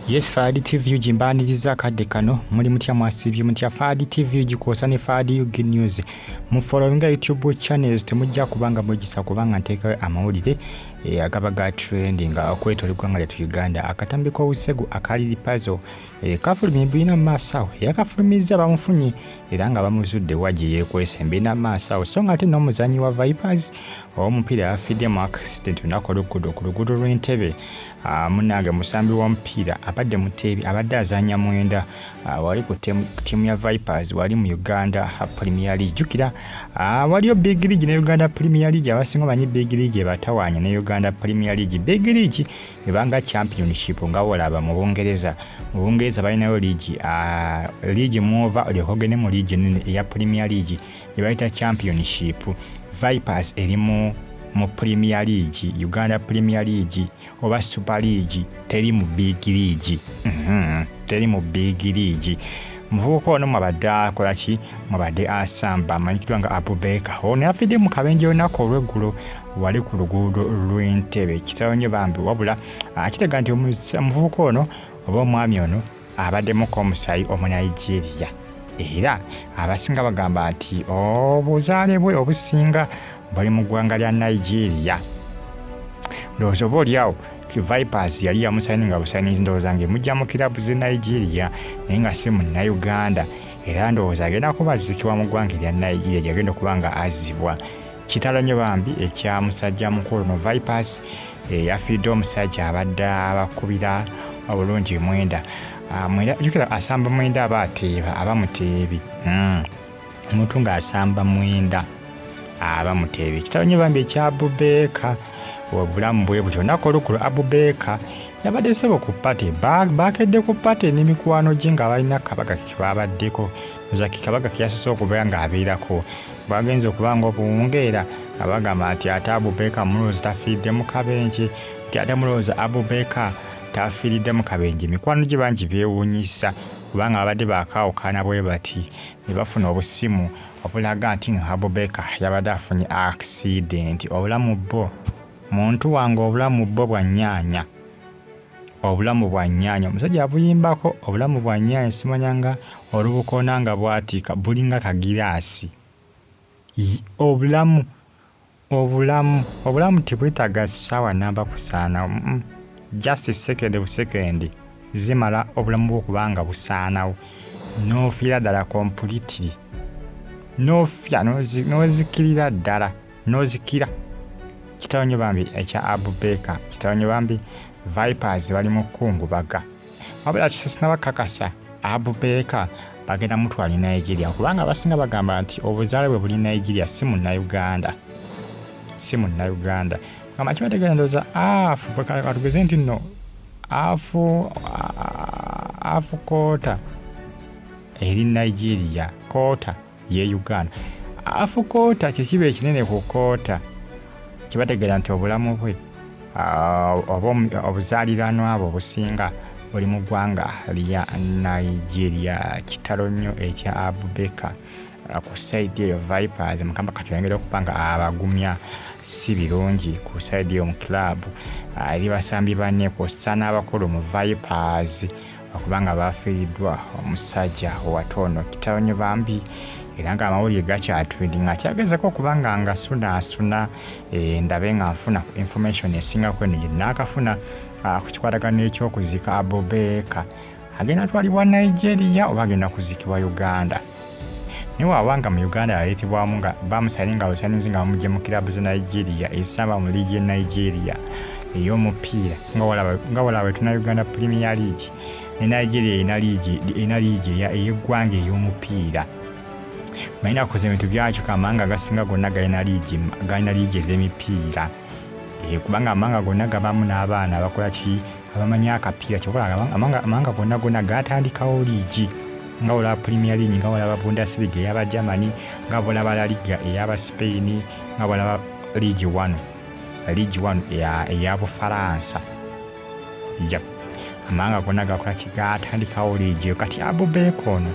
Yes, Fadi TV jimbaniriza kadde kano muli mutya mwasibye mutya Fadi TV jikosa ne Fadi you good news mu following YouTube channels temujja kubanga mujisa kubanga nteka amawulire agaba ga trending akwetolekwa nga letu Uganda akatambi ko Obusegu akali Lil Pazzo Kakufumye bina masawo yakafulumiza bamufunye era nga bamuzudde waje yekwese mbina masawo so ngate no muzanyi wa Vipers omupira afide mu accident nakola ku luguudo lw'Entebbe munange musambi wa mpira abadde mutebi abadde azanya mwenda wali ku timu ya Vipers wali mu Uganda Premier League jukira waliyo Big League ne Uganda Premier League abasinga banyi Big League batawanya ne Uganda Premier League Big League ebanga championship nga wolaba mu Bungereza balinayo league muova olyokogene mu league nene ya Premier League ebayita championship Vipers erimu mu Premier League Uganda Premier League oba Super League teri mu Big League teri mu Big League muvuko ono mabadda kolaki mabadde asamba manyikirwa nga Abubeka ono afide mu kabenje onako olweggulo wali ku luguudo lw'Entebbe kitawonye bambi wabula akitega nti omuvuko ono oba omwami ono abaddemu omusayi Omunigeria era abasinga bagamba nti obuzaale bwe obusinga bali mu ggwanga lya Nigeria ndowooza oba oliawo Vipers yali yamusayininga busayininzi ndowooza ng'emujja mu kirabu z'e Nigeria naye nga si munna Uganda era ndowooza agenda kuba azikibwa mu ggwanga lya Nigeria gyagenda okuba nga azibwa kitalo nnyo bambi ekya musajja mukulu no Vipers yafiidde omusajja abadde abakubira obulungi mwenda jukira asamba mwenda aba muteebi omuntu ng'asamba mwenda aba muteebi kitalo nnyo bambi ekya Abubeka obulamu bwe butyo nakolukulu Abubeka yabadde sebo ku pate bakedde ku pate n'emikwano gye nga balina kabaga kibabaddeko nzaki kabaga kiyasoose okubeera ng'abeerako bagenze okubanga obuwungeera abagamba nti ate Abubeka mulowooza tafiiridde mu kabenje nti ate mulowooza Abubeka tafiiridde mu kabenje mikwano gye bangi beewuunyisa kubanga babadde baakaawukana bwe bati ne bafuna obusimu obulaga nti nga Abubeka yabadde afunye accident obulamu bwo muntu wange obulamu bwo bwa nnyanya omusajja abuyimbako obulamu bwa nnyanya simanyanga olubukona nga bwatika bulinga kagiraasi obulamu tebwetaaga ssaawa namba kusaanawo just second zimala obulamu bw'okubanga busaanawo n'ofiira ddala completely n'ozikirira ddala n'ozikira kitalo nnyo bambi ekya Abubeka kitalo nnyo bambi Vipers bali mu kkungubaga wabula kisasina bakakasa Abubeka bagenda mutwala Nigeria kubanga abasinga bagamba nti obuzaale bwe buli Nigeria si munna Uganda kama kibategeeza ndowooza atugeze nti nno afu koota eri Nigeria koota ye Uganda afu koota kikiba ekinene ku koota kibategeeza nti obulamu bwe obuzaaliranwa abo obusinga buli mu ggwanga lya Nigeria kitalo nnyo ekya Abubeka ku saidi eyo Vipers mukamba katuyongera okuba nga abagumya si birungi ku saidi eyo mu kilabu eri basambi banne kw'ossa n'abakulu mu Vipers okubanga bafiiriddwa omusajja watono kitalo nnyo bambi era nga amawulire gakyatwendinga akyagezeko okubanga nga sunaasuna ndabe nga nfuna information esingako eno gye naakafuna ku kikwatagano eky'okuzika Abubeka agenda atwalibwa Nigeria oba agenda kuzikibwa Uganda naye waawanga mu Uganda yaleetebwamu nga bamusayininga busayininzi nga bamugye mu kirabu ze Nigeria esamba mu liigi y'e Nigeria ey'omupiira nga walaba tuna Uganda Premier League ne Nigeria erina liigi ey'eggwanga ey'omupiira malina kukoza ebintu byakyuka amawanga agasinga gonna galina liigi ez'emipiira kubanga amawanga gonna gabamu n'abaana abakola ki abamanyi akapiira kyokola amawanga gonna gatandikawo liigi nga olaba Premier League nga olaba Bundesliga ey'aba Germany nga olaba La Liga ey'aba Spain nga olaba Ligue 1 eya Bufalansa amawanga gonna gakola ki gatandikawo liigi kati Abubeka ono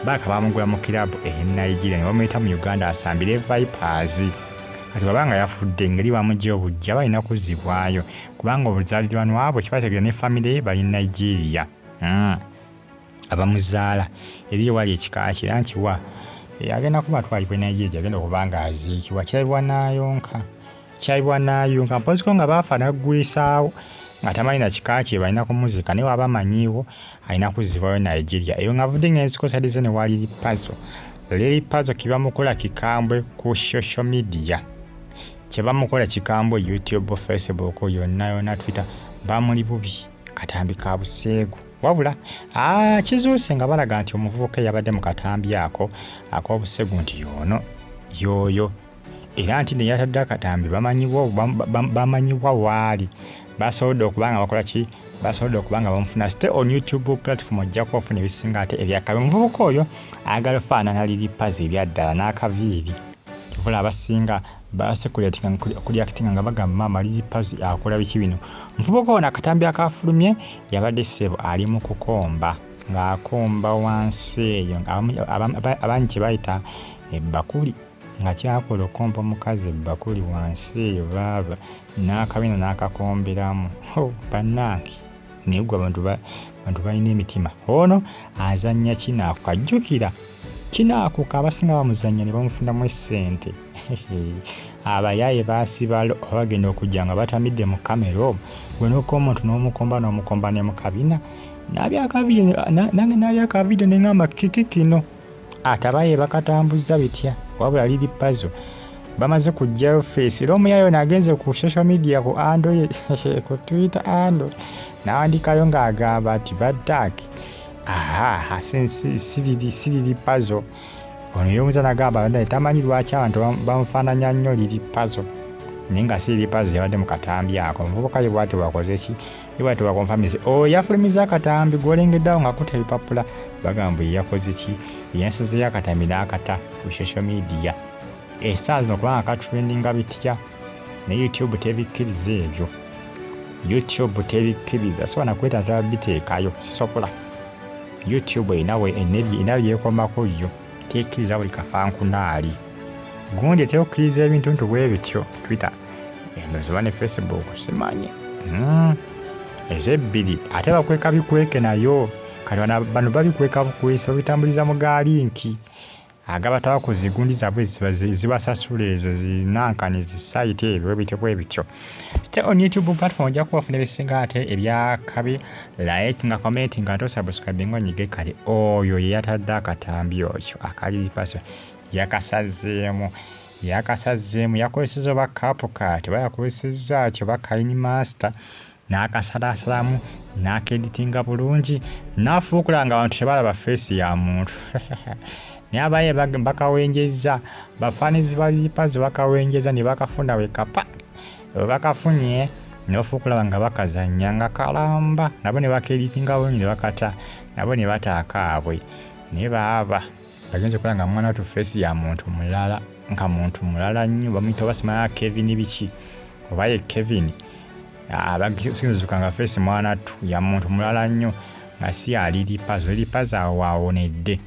baka bamugula mu kilabu e Nigeria ne bamuyita mu Uganda asambire Vipers kati babanga yafudde engeri bamugye obujja balina kuzibwayo kubanga obuzaalirwanwa abo kibategeeza ne famire bali Nigeria abamuzaala eri wali ekika kira nkiwa agenda kubatwalibwa Nigeria agenda okubanga aziikibwa kyayibwa nayonka mpoziko nga baafa naggwisaawo nga tamanyi na kika kye balina kumuzika naye waba amanyiiwo alina kuzibwayo Nigeria eyo nga vudde ng'enziko ne wali Lil Pazzo. Lil Pazzo kibamukola kikambwe ku social media kyebamukola kikambwe YouTube, Facebook yonna Twitter bamuli bubi katambi ka Obusegu wabula kizuuse nga balaga nti omuvubuka yabadde mu katambi ako ak'Obusegu nti yoyo era nti ne yatadde akatambi bamanyibwa waali basobodde okubanga bakola ki basobodde okubanga bamufuna stay on YouTube platform ojja kufuna ebisinga ate ebyakabi omuvubuka oyo agala ofaanana Lil Pazzo ebyaddala n'akaviiri kivula abasinga kulyakitinga nga bagamba maama Lil Pazzo akola biki bino omuvubuka ono akatambi akafulumye yabadde ssebo ali mu kukomba ng'akomba wansi eyo abangi kye bayita ebbakuli nga kyakola okomba omukazi ebbakuli wansi eyo baaba n'akabina n'akakomberamu bannange naye gwe abantu balina emitima ono azannya kinaaku kajjukira kinaaku abasinga bamuzannya ne bamufunamu essente abayaaye baasibalo bagenda okujja nga batamidde mu kamera gwe n'oka omuntu n'omukomba ne mu kabina nange n'abyakavidiyo ne ngamba kiki kino ate abaye bakatambuza bitya wabula Lil Pazzo bamaze kujjayo face era omuyaayo nagenze ku social media ku ando ye ku Twitter ando n'awandikayo ng'agamba ati baddaki si Lil Pazzo ono y'omuza nagamba naye tamanyi lwaki abantu bamufaananya nnyo Lil Pazzo naye nga si Lil Pazzo yabadde mu katambi ako omuvubuka ye bw'ati wakoze ki ye bw'ati wakonfamize yafulumiza akatambi gw'olengeddeawo nga kuta ebipapula bagamba ye yakoze ki yensozeyo akatambi n'akata ku social media essaawa zino kubanga katrendinga bitya ne YouTube tebikkiriza ebyo YouTube tebikkiriza so nakwetaaga biteekayo sisobola YouTube ena byekomako yo tekkiriza buli kafankunaali gundi teokkiriza ebintu nti bwe bityo Twitter endozoba ne Facebook simanyi ezebbiri ate bakweka bikweke nayo kati bano babikweka bukwesa obitambuliza mu gaalinki agabatawa ku zigundi zaabwe zibasasula ezo zinankani zisayite ebyo bwe bityo stay on YouTube platform ojja kubafuna ebisinga ate ebyakabi like nga comment nga tosubscribe nga onyige kale oyo ye yatadde akatambi oyo akali Lil Pazzo yakasazeemu yakozeseza oba CapCut oba yakozeseza atyo oba KineMaster n'akasalasalamu n'akeditinga bulungi n'afuukula nga abantu tebalaba face ya muntu naye abaye bakawenjeza bafaanizi ba Lil Pazzo bakawenjeza ne bakafuna wekapa bakafunye n'ofuukula nga bakazannya nga kalamba nabo ne bakeditinga bulungi ne bakata nabo ne bataakaabwe naye baaba bagenze kola nga mwana watu face ya muntu mulala nga muntu mulala nnyo bamuyita basimanya Kevin biki oba ye Kevin abasinzuka nga face mwana tu ya muntu mulala nnyo nga si ali Lil Pazzo. Lil Pazzo awaawonedde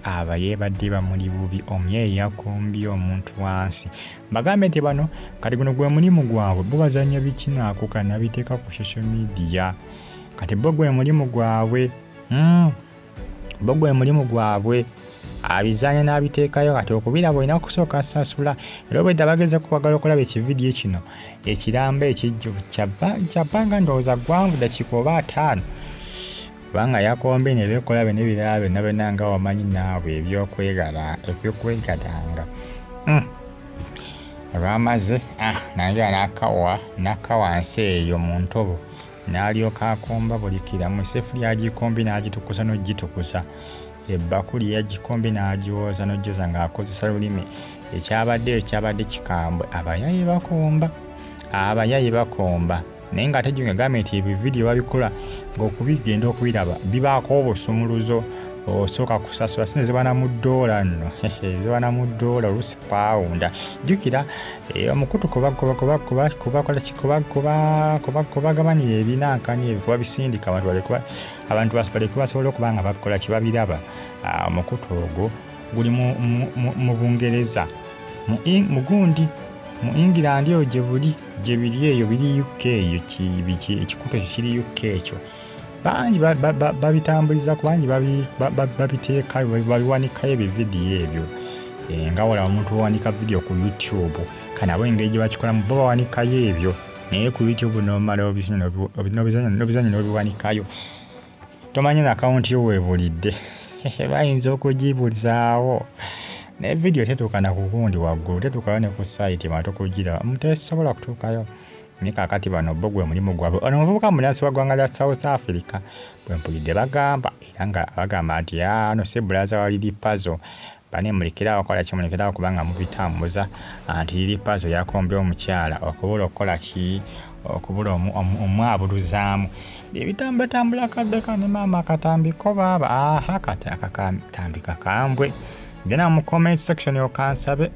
abayebadde bamuli bubi omyeyi yakombi omuntu wansi bagambe nti bano kati guno gwe mulimu gwabwe bo bazannya bikinaako kana biteeka ku social media kati bo gwe mulimu gwabwe abizanya n'abiteekayo kati okubiraba olina kusooka sasula era obwedda bageze kukwagala okulaba ekividiyo kino ekiramba ekijjo kyabbanga ndowooza gwanvu dakiika oba 5 kubanga yakombe ne beekola be n'ebirala byonna byonna nga wamanyi naabwe ebyokwegadanga olwamaze nanjala n'akka wansi eyo mu ntobo n'alyoka akomba buli kiramu esefu yagikombi n'agitukusa n'ogitukusa ebbakuli yagikombi n'agiwoza n'ogyoza ng'akozesa lulimi ekyabadde kikambwe abayayi bakomba naye nga tejjinga gavumenti ebyo vidiyo babikola ng'okubigenda okubiraba bibaako obusumuluzo osooka kusasula sine zibana mu ddoola nno zibana mu ddoola olusi pawunda jjukira omukutu kubagabanira ebinankani ebyo kuba bisindika abantu baleke basobole okuba nga bakola kye babiraba omukutu ogwo guli mu Bungereza mugundi mu England eyo gye biri eyo biri UK eyo ekikupe kiri UK ekyo bangi babitambuliza ku bangi babiteeka babiwanikayo ebividiyo ebyo nga wala omuntu wanika video ku YouTube kana abo engeri gye bakikolamu bo bawanikayo ebyo naye ku YouTube nomala obizanyo n'obiwanikayo tomanya na account yo weebulidde bayinza okugibulizaawo naye video tetuuka ku gundi waggulu tetuukayo ne ku site mato kugira mutesobola kutuukayo naye kaakati bano bo gwe mulimu gwabwe ono omuvubuka mulyansi wa ggwanga lya South Africa bwe mpulidde bagamba era nga bagamba nti ano si bulaza wa Lil Pazzo banemulekerawo okola kimulekerawo kubanga mubitambuza nti Lil Pazzo yakombye omukyala okubula okukola ki okubula omwabuluzaamu ebitambula kadde kane maama Akatambi ko baaba Akatambi kakambwe genda mu comment section yokansabe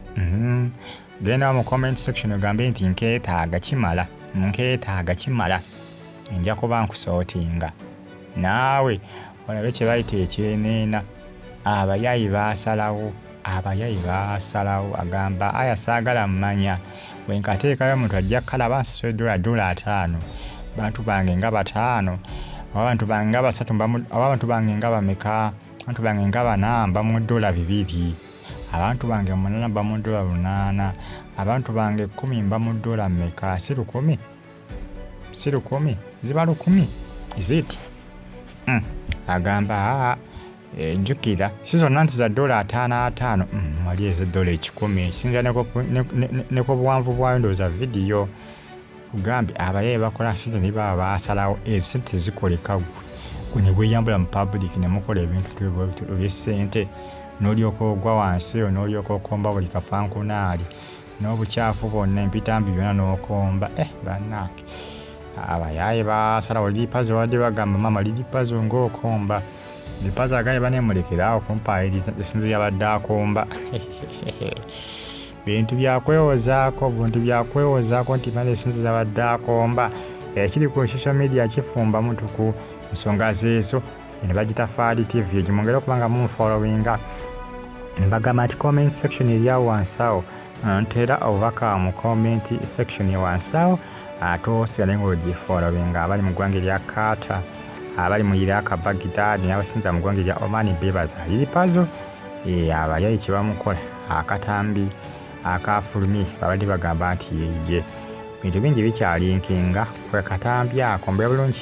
genda mu comment section ogambe nti nkeetaaga kimala nja kuba nkusootinga naawe olabe kye bayita ekyeneena abayayi baasalawo agamba aya saagala mmanya bwenkateekayo omuntu ajja kalaba nsasula $5 bantu bange nga 5 abantu bange nga 3 abantu bange nga bameka abantu bange nga 4 mba mu $2 abantu bange 8 mba mu $8 abantu bange 10 mba mu $1 meka si 10 ziba 10 is it agamba njukira si zonna nti za $5 wali eza $10 sinza neko buwanvu bwayo ndowooza vidiyo ugambe abayaye bakola sente ne baba baasalawo ezo sente zikoleka gwe ne bweyambula mu public ne mukola ebintu eby'essente n'olyoka ogwa wansi eyo n'olyoka okomba buli kafankunaali n'obukyafu bwonna empitambi byonna n'okomba bannange abayaye baasalawo Lil Pazzo wadde bagamba maama Lil Pazzo ng'okomba Lil Pazzo agaye baneemulekerawo kumpaayiriza esinzo yabadde akomba bintu byakwewozaako nti mala esinzo yabadde akomba ekiri ku social media kifumba muntu ku nsonga zeezo ne bagita Fadi TV egimwongera okubanga mumufollowinga mbagamba nti comment section eryawo wansawo ntera obubaka mu comment section wansawo ate osigale ng'ogifollowinga abali mu ggwanga erya Kata abali mu Iraq Baghdad n'abasinza mu ggwanga erya Oman bebaza Lil Pazzo abayayi kye bamukola Akatambi Kafukumye babadde bagamba nti ye bintu bingi bikyalinkinga kwe Katambi akombe bulungi